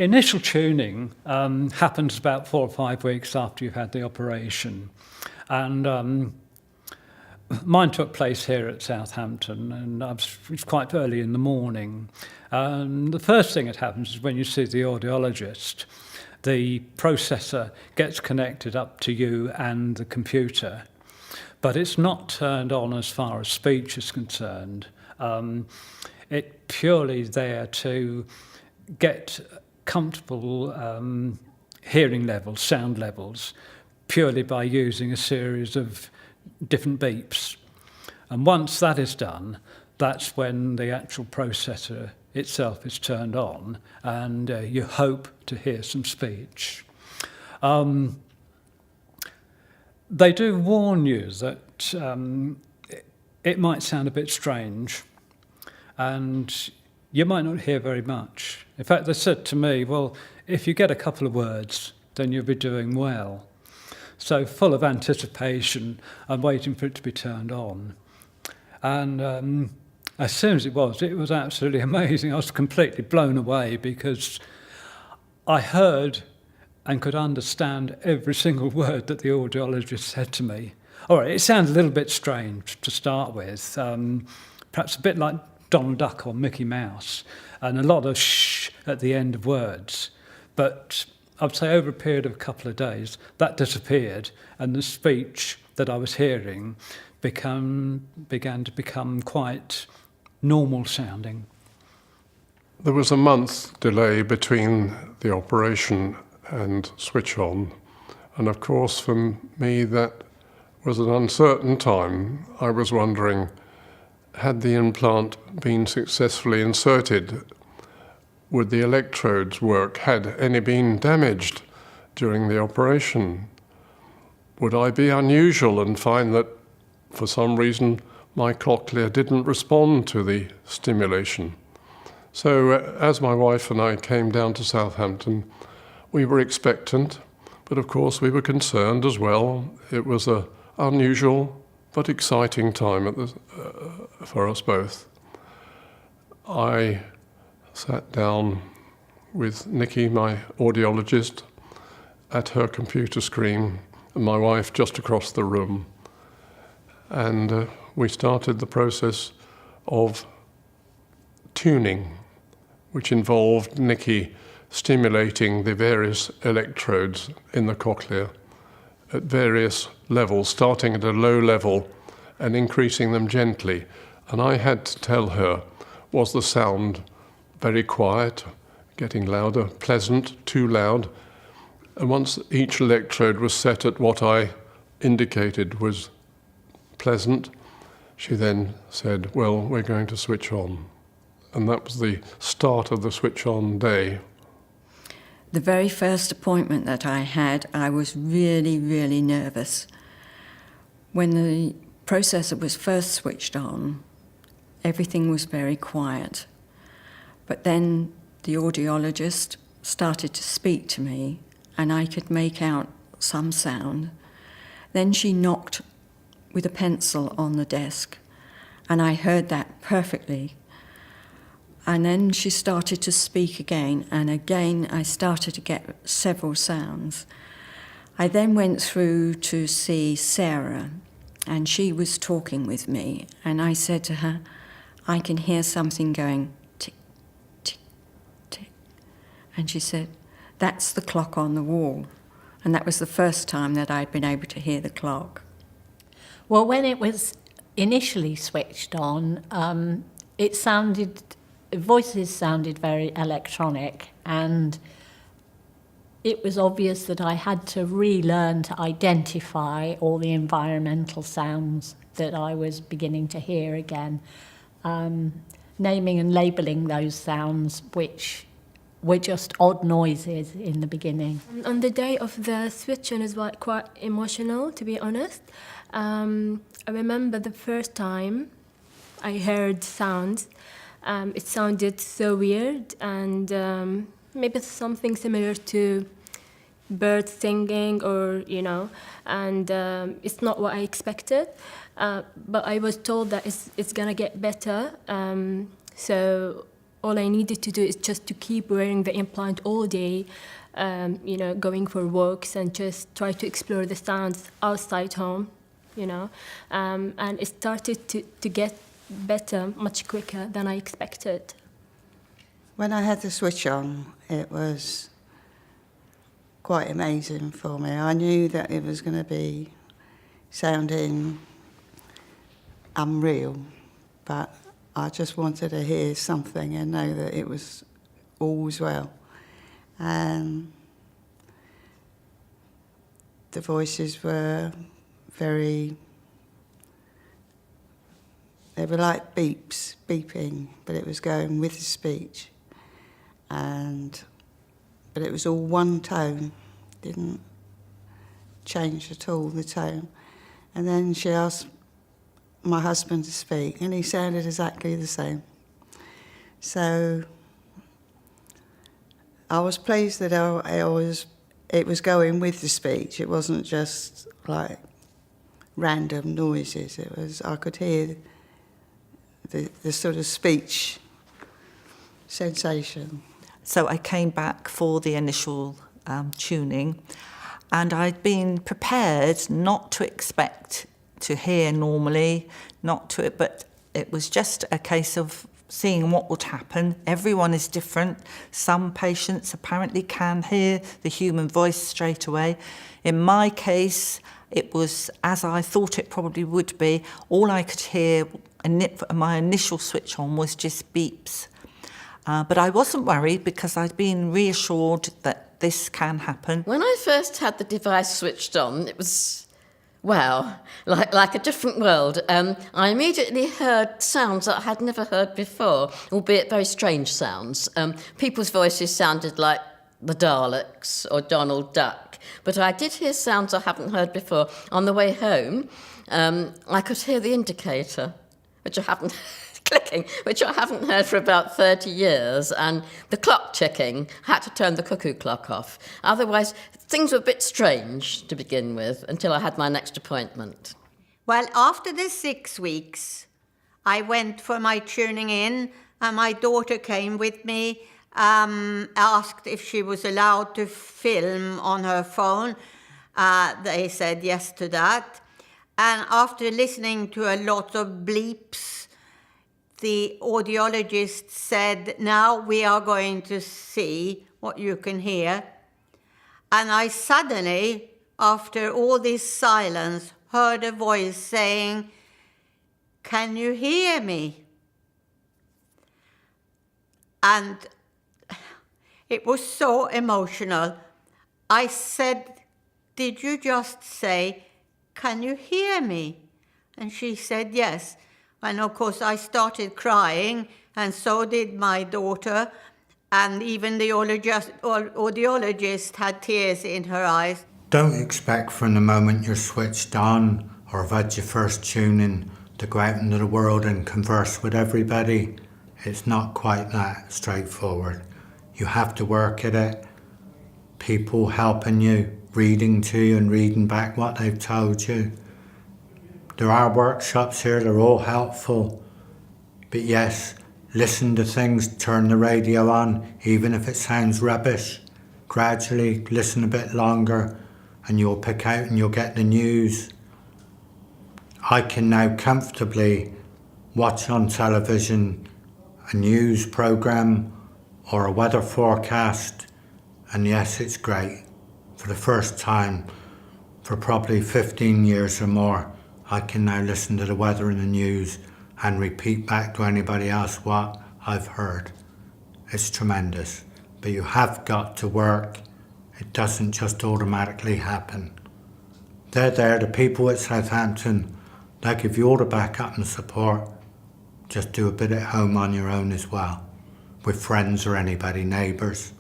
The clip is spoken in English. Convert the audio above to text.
initial tuning happens about 4 or 5 weeks after you've had the operation. And mine took place here at Southampton, and it was quite early in the morning. The first thing that happens is when you see the audiologist, the processor gets connected up to you and the computer, but it's not turned on as far as speech is concerned. It's purely there to get comfortable hearing levels, sound levels, purely by using a series of different beeps. And once that is done, that's when the actual processor itself is turned on, and you hope to hear some speech. They do warn you that it might sound a bit strange, and you might not hear very much. In fact, they said to me, well, if you get a couple of words, then you'll be doing well. So full of anticipation, I'm waiting for it to be turned on. And as soon as it was absolutely amazing. I was completely blown away because I heard and could understand every single word that the audiologist said to me. All right, it sounded a little bit strange to start with, perhaps a bit like Donald Duck or Mickey Mouse, and a lot of shh at the end of words. But I'd say over a period of a couple of days, that disappeared, and the speech that I was hearing began to become quite normal sounding. There was a month delay between the operation and switch on, and of course for me that was an uncertain time. I was wondering, had the implant been successfully inserted? Would the electrodes work? Had any been damaged during the operation? Would I be unusual and find that for some reason my cochlea didn't respond to the stimulation? So as my wife and I came down to Southampton, we were expectant, but of course we were concerned as well. It was an unusual but exciting time for us both. I sat down with Nikki, my audiologist, at her computer screen, and my wife just across the room. And we started the process of tuning, which involved Nikki stimulating the various electrodes in the cochlea at various levels, starting at a low level and increasing them gently. And I had to tell her, was the sound very quiet, getting louder, pleasant, too loud? And once each electrode was set at what I indicated was pleasant, she then said, well, we're going to switch on. And that was the start of the switch on day. The very first appointment that I had, I was really, really nervous. When the processor was first switched on, everything was very quiet. But then the audiologist started to speak to me, and I could make out some sound. Then she knocked with a pencil on the desk, and I heard that perfectly. And then she started to speak again, and again I started to get several sounds. I then went through to see Sarah, and she was talking with me, and I said to her, I can hear something going tick, tick, tick. And she said, that's the clock on the wall. And that was the first time that I'd been able to hear the clock. Well, when it was initially switched on, voices sounded very electronic, and it was obvious that I had to relearn to identify all the environmental sounds that I was beginning to hear again, naming and labelling those sounds, which were just odd noises in the beginning. On the day of the switch-on is quite emotional, to be honest. I remember the first time I heard sounds. It sounded so weird, and maybe something similar to birds singing, or and it's not what I expected. But I was told that it's gonna get better. So all I needed to do is just to keep wearing the implant all day, going for walks and just try to explore the sounds outside home, and it started to get better much quicker than I expected. When I had the switch on, it was quite amazing for me. I knew that it was going to be sounding unreal, but I just wanted to hear something and know that it was all's well. And the voices were they were like beeping, but it was going with the speech. But it was all one tone, didn't change at all, the tone. And then she asked my husband to speak, and he sounded exactly the same. So I was pleased that it was going with the speech. It wasn't just like random noises. I could hear the sort of speech sensation. So I came back for the initial tuning, and I'd been prepared not to expect to hear normally, but it was just a case of seeing what would happen. Everyone is different. Some patients apparently can hear the human voice straight away. In my case, it was as I thought it probably would be. All I could hear, my initial switch on, was just beeps. But I wasn't worried because I'd been reassured that this can happen. When I first had the device switched on, it was, wow, like a different world. I immediately heard sounds that I had never heard before, albeit very strange sounds. People's voices sounded like the Daleks or Donald Duck, but I did hear sounds I haven't heard before. On the way home, I could hear the indicator, which I haven't clicking, which I haven't heard for about 30 years, and the clock ticking. I had to turn the cuckoo clock off. Otherwise, things were a bit strange to begin with until I had my next appointment. Well, after the 6 weeks, I went for my tuning in, and my daughter came with me, asked if she was allowed to film on her phone. They said yes to that. And after listening to a lot of bleeps, the audiologist said, now we are going to see what you can hear. And I suddenly, after all this silence, heard a voice saying, can you hear me? And it was so emotional. I said, did you just say, can you hear me? And she said, yes. And of course, I started crying, and so did my daughter, and even the audiologist had tears in her eyes. Don't expect from the moment you're switched on or have had your first tuning to go out into the world and converse with everybody. It's not quite that straightforward. You have to work at it. People helping you, reading to you and reading back what they've told you. There are workshops here, they're all helpful. But yes, listen to things, turn the radio on, even if it sounds rubbish. Gradually, listen a bit longer, and you'll pick out and you'll get the news. I can now comfortably watch on television a news programme or a weather forecast, and yes, it's great. For the first time, for probably 15 years or more, I can now listen to the weather and the news and repeat back to anybody else what I've heard. It's tremendous, but you have got to work. It doesn't just automatically happen. They're there, the people at Southampton, they give you all the backup and support. Just do a bit at home on your own as well, with friends or anybody, neighbours.